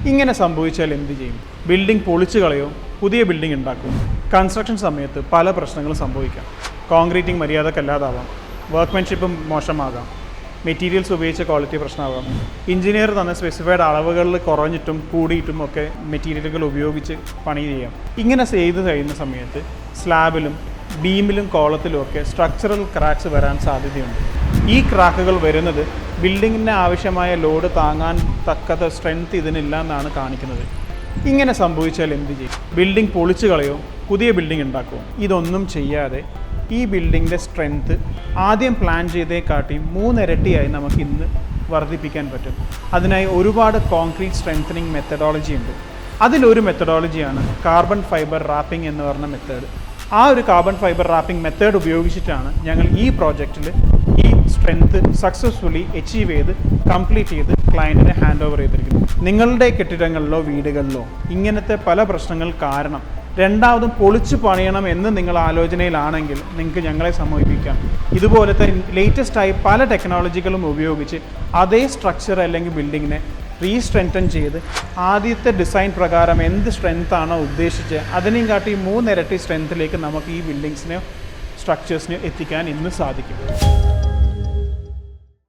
ഇങ്ങനെ സംഭവിച്ചാൽ എന്ത് ചെയ്യും? ബിൽഡിംഗ് പൊളിച്ചു കളയോ, പുതിയ ബിൽഡിംഗ് ഉണ്ടാക്കും? കൺസ്ട്രക്ഷൻ സമയത്ത് പല പ്രശ്നങ്ങളും സംഭവിക്കാം. കോൺക്രീറ്റിംഗ് മര്യാദക്കല്ലാതാവാം, വർക്ക്മെൻഷിപ്പും മോശമാകാം, മെറ്റീരിയൽസ് ഉപയോഗിച്ച ക്വാളിറ്റി പ്രശ്നമാകാം, എഞ്ചിനീയർ തന്ന സ്പെസിഫൈഡ് അളവുകളിൽ കുറഞ്ഞിട്ടും കൂടിയിട്ടും ഒക്കെ മെറ്റീരിയലുകൾ ഉപയോഗിച്ച് പണി ചെയ്യാം. ഇങ്ങനെ ചെയ്ത് കഴിയുന്ന സമയത്ത് സ്ലാബിലും ബീമിലും കോളത്തിലും ഒക്കെ സ്ട്രക്ചറൽ ക്രാക്സ് വരാൻ സാധ്യതയുണ്ട്. ഈ ക്രാക്കുകൾ വരുന്നത് ബിൽഡിങ്ങിന് ആവശ്യമായ ലോഡ് താങ്ങാൻ തക്കത സ്ട്രെങ്ത് ഇതിനില്ല എന്നാണ് കാണിക്കുന്നത്. ഇങ്ങനെ സംഭവിച്ചാൽ എന്ത് ചെയ്യും? ബിൽഡിംഗ് പൊളിച്ചു കളയോ, പുതിയ ബിൽഡിംഗ് ഉണ്ടാക്കുമോ? ഇതൊന്നും ചെയ്യാതെ ഈ ബിൽഡിങ്ങിൻ്റെ സ്ട്രെങ്ത്ത് ആദ്യം പ്ലാൻ ചെയ്തേക്കാട്ടി 3 ഇരട്ടിയായി നമുക്ക് ഇന്ന് വർദ്ധിപ്പിക്കാൻ പറ്റും. അതിനായി ഒരുപാട് കോൺക്രീറ്റ് സ്ട്രെങ്തനിങ് മെത്തഡോളജി ഉണ്ട്. അതിലൊരു മെത്തഡോളജിയാണ് കാർബൺ ഫൈബർ റാപ്പിംഗ് എന്ന് പറഞ്ഞ മെത്തേഡ്. ആ ഒരു കാർബൺ ഫൈബർ റാപ്പിംഗ് മെത്തേഡ് ഉപയോഗിച്ചിട്ടാണ് ഞങ്ങൾ ഈ പ്രോജക്റ്റിൽ ഈ സ്ട്രെങ്ത്ത് സക്സസ്ഫുള്ളി അച്ചീവ് ചെയ്ത് കംപ്ലീറ്റ് ചെയ്ത് ക്ലയൻറ്റിനെ ഹാൻഡ് ഓവർ ചെയ്തിരിക്കുന്നത്. നിങ്ങളുടെ കെട്ടിടങ്ങളിലോ വീടുകളിലോ ഇങ്ങനത്തെ പല പ്രശ്നങ്ങൾ കാരണം രണ്ടാമതും പൊളിച്ചു പണിയണം എന്ന് നിങ്ങൾ ആലോചനയിലാണെങ്കിൽ നിങ്ങൾക്ക് ഞങ്ങളെ സമീപിക്കാം. ഇതുപോലത്തെ ലേറ്റസ്റ്റായി പല ടെക്നോളജികളും ഉപയോഗിച്ച് അതേ സ്ട്രക്ചർ അല്ലെങ്കിൽ ബിൽഡിങ്ങിനെ റീസ്ട്രെങ്തൻ ചെയ്ത് ആദ്യത്തെ ഡിസൈൻ പ്രകാരം എന്ത് സ്ട്രെങ്ത്താണോ ഉദ്ദേശിച്ച് അതിനെയും കാട്ടി 3 ഇരട്ടി സ്ട്രെങ്ത്തിലേക്ക് നമുക്ക് ഈ ബിൽഡിങ്സിനെയോ സ്ട്രക്ചേഴ്സിനെയോ എത്തിക്കാൻ ഇന്ന് സാധിക്കും.